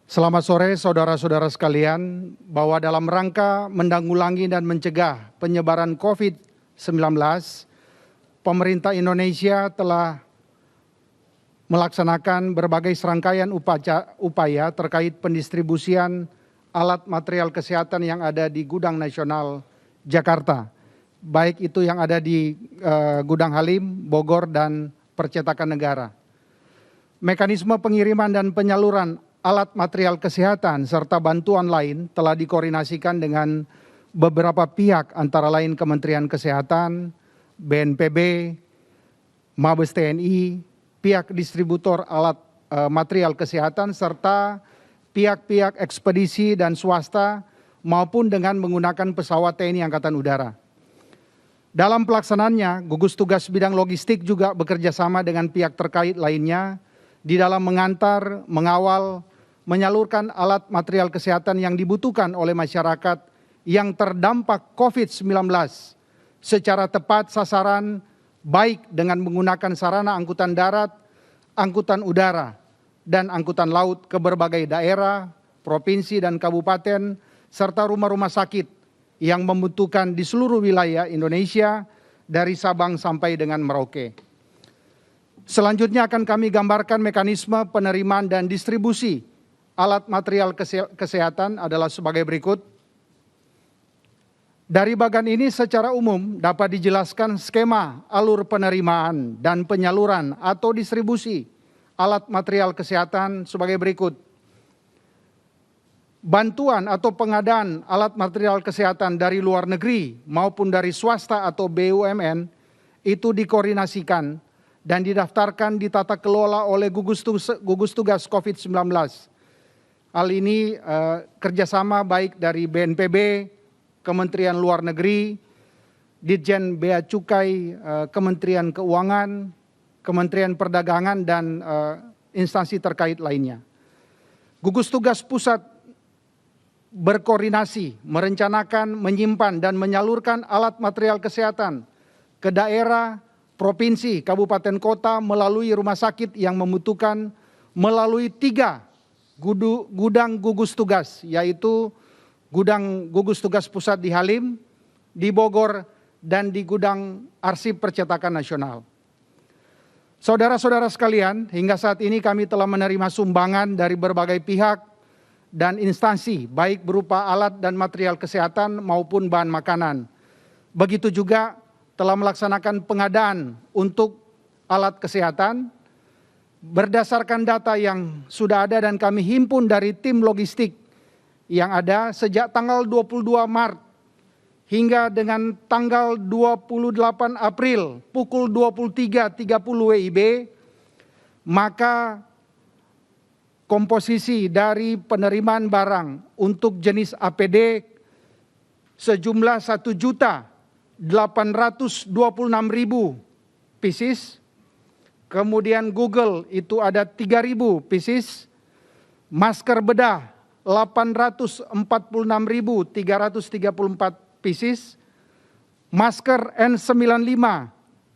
Selamat sore saudara-saudara sekalian, bahwa dalam rangka menanggulangi dan mencegah penyebaran COVID-19, pemerintah Indonesia telah melaksanakan berbagai serangkaian upaya terkait pendistribusian alat material kesehatan yang ada di Gudang Nasional Jakarta, baik itu yang ada di Gudang Halim, Bogor, dan Percetakan Negara. Mekanisme pengiriman dan penyaluran alat material kesehatan serta bantuan lain telah dikoordinasikan dengan beberapa pihak, antara lain Kementerian Kesehatan, BNPB, Mabes TNI, pihak distributor alat material kesehatan, serta pihak-pihak ekspedisi dan swasta maupun dengan menggunakan pesawat TNI Angkatan Udara. Dalam pelaksanaannya, gugus tugas bidang logistik juga bekerja sama dengan pihak terkait lainnya di dalam mengantar, mengawal, menyalurkan alat material kesehatan yang dibutuhkan oleh masyarakat yang terdampak COVID-19 secara tepat sasaran, baik dengan menggunakan sarana angkutan darat, angkutan udara, dan angkutan laut ke berbagai daerah, provinsi, dan kabupaten, serta rumah-rumah sakit yang membutuhkan di seluruh wilayah Indonesia dari Sabang sampai dengan Merauke. Selanjutnya akan kami gambarkan mekanisme penerimaan dan distribusi alat material kesehatan adalah sebagai berikut. Dari bagan ini secara umum dapat dijelaskan skema alur penerimaan dan penyaluran atau distribusi alat material kesehatan sebagai berikut. Bantuan atau pengadaan alat material kesehatan dari luar negeri maupun dari swasta atau BUMN itu dikoordinasikan dan didaftarkan di tata kelola oleh gugus tugas COVID-19. Hal ini kerjasama baik dari BNPB, Kementerian Luar Negeri, Ditjen Bea Cukai, Kementerian Keuangan, Kementerian Perdagangan, dan instansi terkait lainnya. Gugus tugas pusat berkoordinasi, merencanakan, menyimpan, dan menyalurkan alat material kesehatan ke daerah, provinsi, kabupaten, kota melalui rumah sakit yang membutuhkan melalui 3 gudang gugus tugas, yaitu gudang gugus tugas pusat di Halim, di Bogor, dan di gudang arsip Percetakan Nasional. Saudara-saudara sekalian, hingga saat ini kami telah menerima sumbangan dari berbagai pihak dan instansi, baik berupa alat dan material kesehatan maupun bahan makanan. Begitu juga telah melaksanakan pengadaan untuk alat kesehatan berdasarkan data yang sudah ada dan kami himpun dari tim logistik yang ada sejak tanggal 22 Maret hingga dengan tanggal 28 April pukul 23.30 WIB, maka komposisi dari penerimaan barang untuk jenis APD sejumlah 1.826.000 pieces, kemudian Google itu ada 3.000 pieces, masker bedah 846.334 pieces, masker N95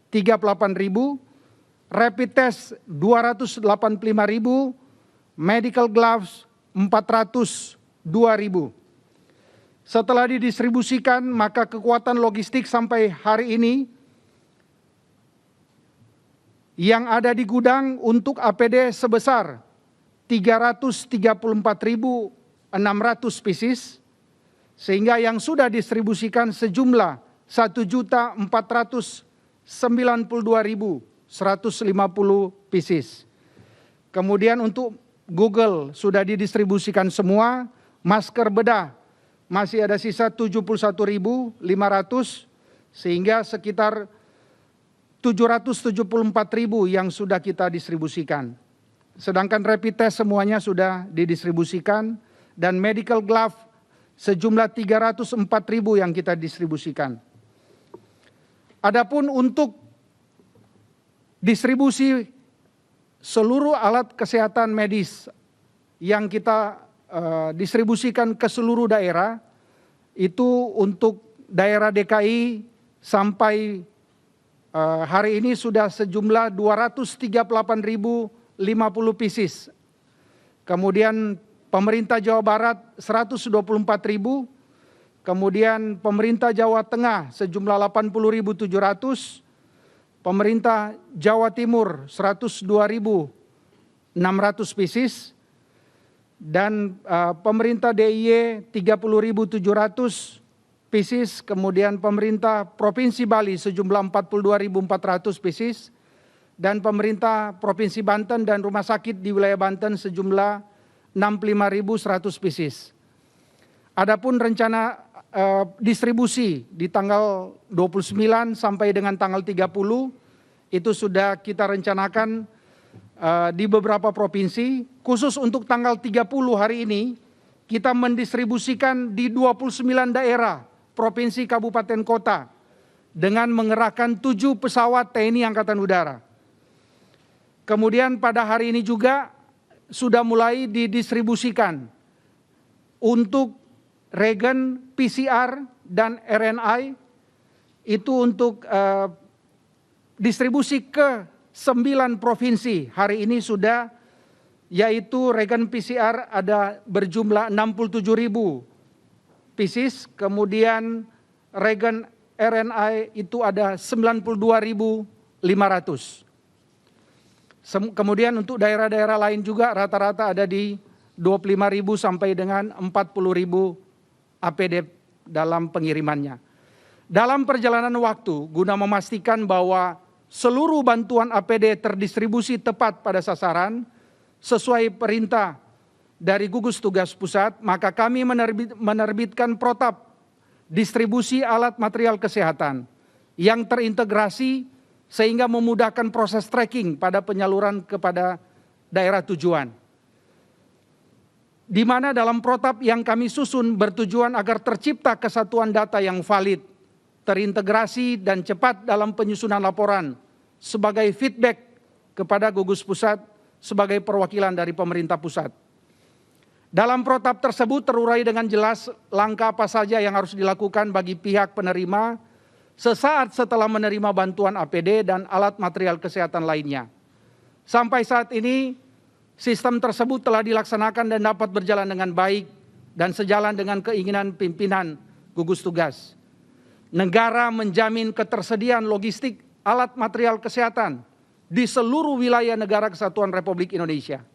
38.000, rapid test 285.000, medical gloves 402.000. Setelah didistribusikan, maka kekuatan logistik sampai hari ini yang ada di gudang untuk APD sebesar 334.600 pieces, sehingga yang sudah distribusikan sejumlah 1.492.150 pieces. Kemudian untuk Google sudah didistribusikan semua, masker bedah masih ada sisa 71.500, sehingga sekitar 774.000 yang sudah kita distribusikan. Sedangkan rapid test semuanya sudah didistribusikan, dan medical glove sejumlah 304.000 yang kita distribusikan. Adapun untuk distribusi seluruh alat kesehatan medis yang kita distribusikan ke seluruh daerah, itu untuk daerah DKI sampai hari ini sudah sejumlah 238.050 pieces. Kemudian pemerintah Jawa Barat 124.000, kemudian pemerintah Jawa Tengah sejumlah 80.700, pemerintah Jawa Timur 102.600 spesies, dan pemerintah DIY 30.700 spesies, kemudian pemerintah Provinsi Bali sejumlah 42.400 spesies, dan pemerintah Provinsi Banten dan rumah sakit di wilayah Banten sejumlah 65.100 spesies. Adapun rencana distribusi di tanggal 29 sampai dengan tanggal 30 itu sudah kita rencanakan di beberapa provinsi. Khusus untuk tanggal 30 hari ini kita mendistribusikan di 29 daerah, provinsi, kabupaten, kota dengan mengerahkan 7 pesawat TNI Angkatan Udara. Kemudian pada hari ini juga sudah mulai didistribusikan untuk regen PCR dan RNA itu untuk distribusi ke 9 provinsi. Hari ini sudah, yaitu regen PCR ada berjumlah 67.000 pieces, kemudian regen RNA itu ada 92.500. Kemudian untuk daerah-daerah lain juga rata-rata ada di 25.000 sampai dengan 40.000 APD dalam pengirimannya. Dalam perjalanan waktu, guna memastikan bahwa seluruh bantuan APD terdistribusi tepat pada sasaran sesuai perintah dari gugus tugas pusat, maka kami menerbitkan protap distribusi alat material kesehatan yang terintegrasi sehingga memudahkan proses tracking pada penyaluran kepada daerah tujuan. Di mana dalam protap yang kami susun bertujuan agar tercipta kesatuan data yang valid, terintegrasi dan cepat dalam penyusunan laporan sebagai feedback kepada gugus pusat sebagai perwakilan dari pemerintah pusat. Dalam protap tersebut terurai dengan jelas langkah apa saja yang harus dilakukan bagi pihak penerima sesaat setelah menerima bantuan APD dan alat material kesehatan lainnya. Sampai saat ini, sistem tersebut telah dilaksanakan dan dapat berjalan dengan baik dan sejalan dengan keinginan pimpinan gugus tugas. Negara menjamin ketersediaan logistik alat material kesehatan di seluruh wilayah negara kesatuan Republik Indonesia.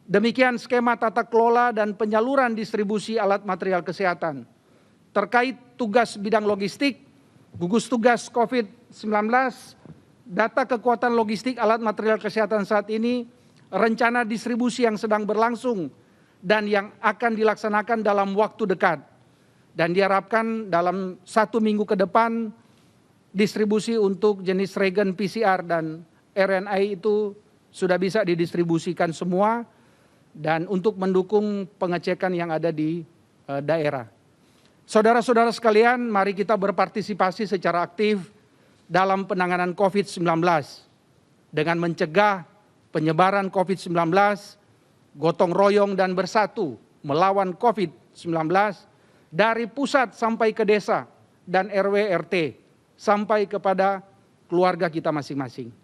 Demikian skema tata kelola dan penyaluran distribusi alat material kesehatan. Terkait tugas bidang logistik, gugus tugas COVID-19, data kekuatan logistik alat material kesehatan saat ini, rencana distribusi yang sedang berlangsung dan yang akan dilaksanakan dalam waktu dekat. Dan diharapkan dalam 1 minggu ke depan, distribusi untuk jenis regen PCR dan RNA itu sudah bisa didistribusikan semua, dan untuk mendukung pengecekan yang ada di daerah. Saudara-saudara sekalian, mari kita berpartisipasi secara aktif dalam penanganan COVID-19 dengan mencegah penyebaran COVID-19, gotong royong dan bersatu melawan COVID-19 dari pusat sampai ke desa dan RW-RT sampai kepada keluarga kita masing-masing.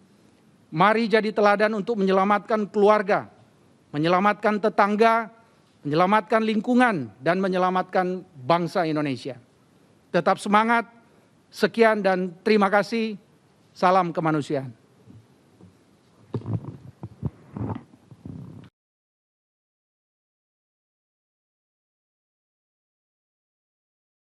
Mari jadi teladan untuk menyelamatkan keluarga, menyelamatkan tetangga, menyelamatkan lingkungan, dan menyelamatkan bangsa Indonesia. Tetap semangat, sekian dan terima kasih, salam kemanusiaan.